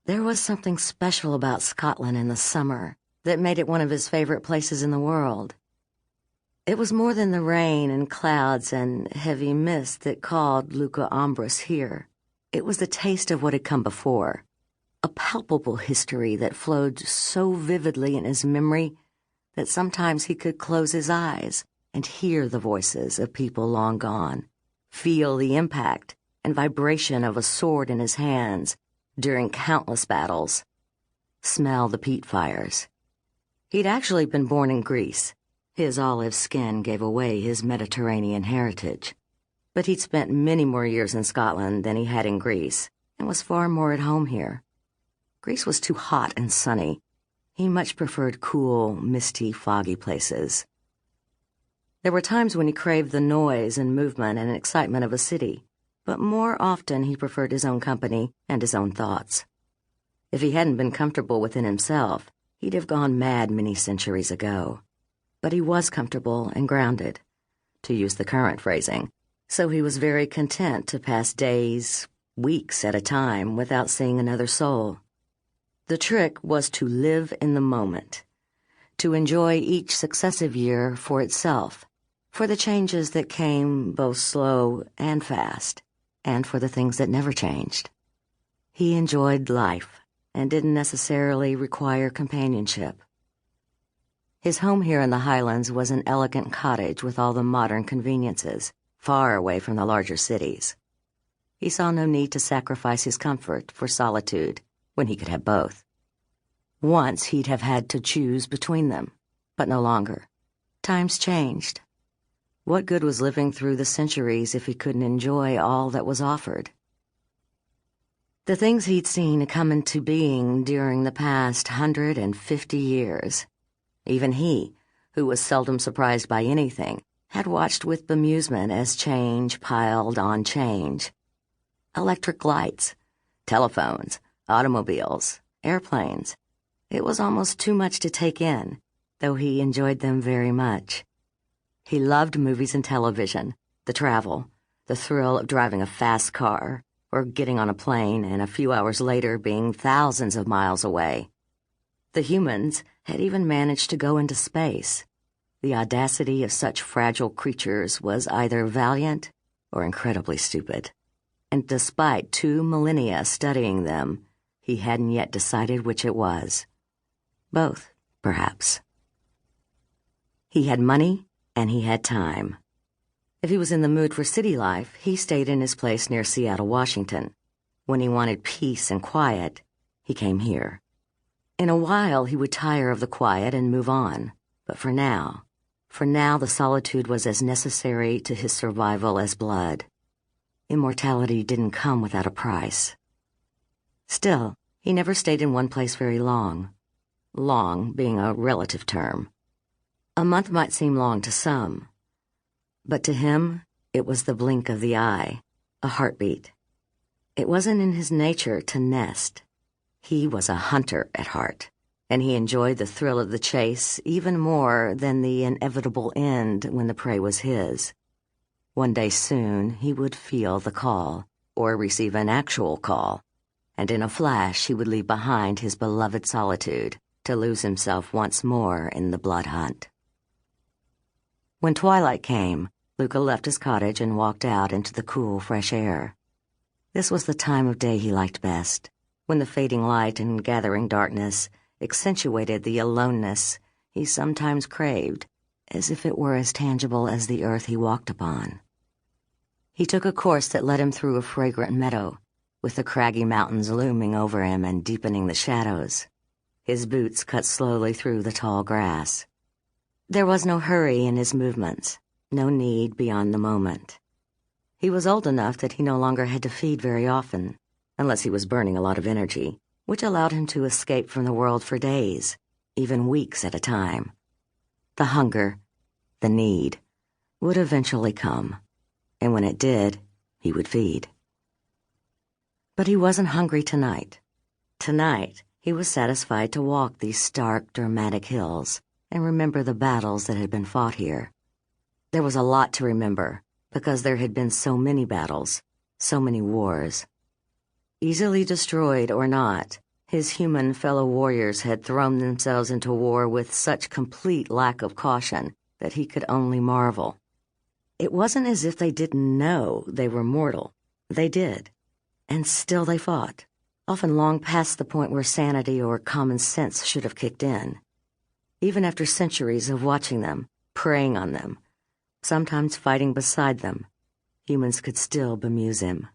There was something special about Scotland in the summer that made it one of his favorite places in the world. It was more than the rain and clouds and heavy mist that called Luca Ambrus here. It was the taste of what had come before, a palpable history that flowed so vividly in his memory that sometimes he could close his eyes and hear the voices of people long gone, feel the impact and vibration of a sword in his hands during countless battles, smell the peat fires. He'd actually been born in Greece. His olive skin gave away his Mediterranean heritage. But he'd spent many more years in Scotland than he had in Greece, and was far more at home here. Greece was too hot and sunny. He much preferred cool, misty, foggy places. There were times when he craved the noise and movement and excitement of a city, but more often he preferred his own company and his own thoughts. If he hadn't been comfortable within himself, he'd have gone mad many centuries ago. But he was comfortable and grounded, to use the current phrasing, so he was very content to pass days, weeks at a time without seeing another soul. The trick was to live in the moment, to enjoy each successive year for itself, for the changes that came both slow and fast, and for the things that never changed. He enjoyed life and didn't necessarily require companionship. His home here in the Highlands was an elegant cottage with all the modern conveniences, far away from the larger cities. He saw no need to sacrifice his comfort for solitude when he could have both. Once he'd have had to choose between them, but no longer. Times changed. What good was living through the centuries if he couldn't enjoy all that was offered? The things he'd seen come into being during the past 150 years. Even he, who was seldom surprised by anything, had watched with bemusement as change piled on change. Electric lights, telephones, automobiles, airplanes. It was almost too much to take in, though he enjoyed them very much. He loved movies and television, the travel, the thrill of driving a fast car, or getting on a plane and a few hours later being thousands of miles away. The humans had even managed to go into space. The audacity of such fragile creatures was either valiant or incredibly stupid. And despite 2 millennia studying them, he hadn't yet decided which it was. Both, perhaps. He had money, and he had time. If he was in the mood for city life, he stayed in his place near Seattle, Washington. When he wanted peace and quiet, he came here. In a while, he would tire of the quiet and move on. But for now, the solitude was as necessary to his survival as blood. Immortality didn't come without a price. Still, he never stayed in one place very long. Long being a relative term. A month might seem long to some, but to him, it was the blink of the eye, a heartbeat. It wasn't in his nature to nest. He was a hunter at heart, and he enjoyed the thrill of the chase even more than the inevitable end when the prey was his. One day soon, he would feel the call, or receive an actual call, and in a flash he would leave behind his beloved solitude to lose himself once more in the blood hunt. When twilight came, Luca left his cottage and walked out into the cool, fresh air. This was the time of day he liked best, when the fading light and gathering darkness accentuated the aloneness he sometimes craved, as if it were as tangible as the earth he walked upon. He took a course that led him through a fragrant meadow, with the craggy mountains looming over him and deepening the shadows. His boots cut slowly through the tall grass. There was no hurry in his movements, no need beyond the moment. He was old enough that he no longer had to feed very often, unless he was burning a lot of energy, which allowed him to escape from the world for days, even weeks at a time. The hunger, the need, would eventually come, and when it did, he would feed. But he wasn't hungry tonight. Tonight, he was satisfied to walk these stark, dramatic hills and remember the battles that had been fought here. There was a lot to remember, because there had been so many battles, so many wars. Easily destroyed or not, His human fellow warriors had thrown themselves into war with such complete lack of caution that he could only marvel. It wasn't as if they didn't know they were mortal. They did. And still they fought, often long past the point where sanity or common sense should have kicked in. Even after centuries of watching them, preying on them, sometimes fighting beside them, humans could still bemuse him.